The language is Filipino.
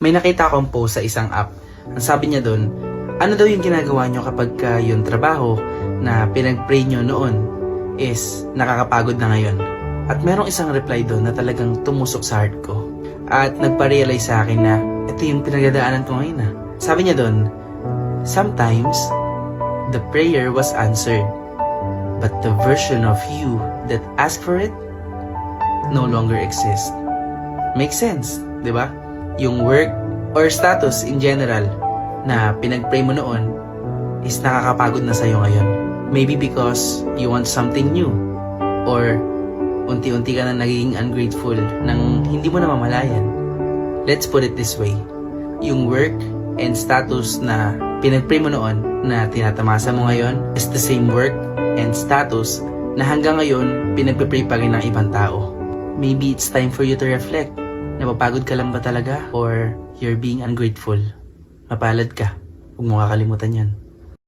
May nakita akong post sa isang app. Ang sabi niya doon, ano daw yung ginagawa nyo kapag yung trabaho na pinag-pray nyo noon is nakakapagod na ngayon? At merong isang reply doon na talagang tumusok sa heart ko. At nagpa-realize sa akin na ito yung pinagdadaanan ko ngayon na. Sabi niya doon, sometimes the prayer was answered, but the version of you that asked for it no longer exists. Makes sense, di ba? Yung work or status in general na pinag-pray mo noon is nakakapagod na sa'yo ngayon. Maybe because you want something new or unti-unti ka na nagiging ungrateful nang hindi mo na mamalayan. Let's put it this way. Yung work and status na pinag-pray mo noon na tinatamasa mo ngayon is the same work and status na hanggang ngayon pinag-pray pa rin ng ibang tao. Maybe it's time for you to reflect. Napapagod ka lang ba talaga or you're being ungrateful? Mapalad ka. Huwag mo kakalimutan yan.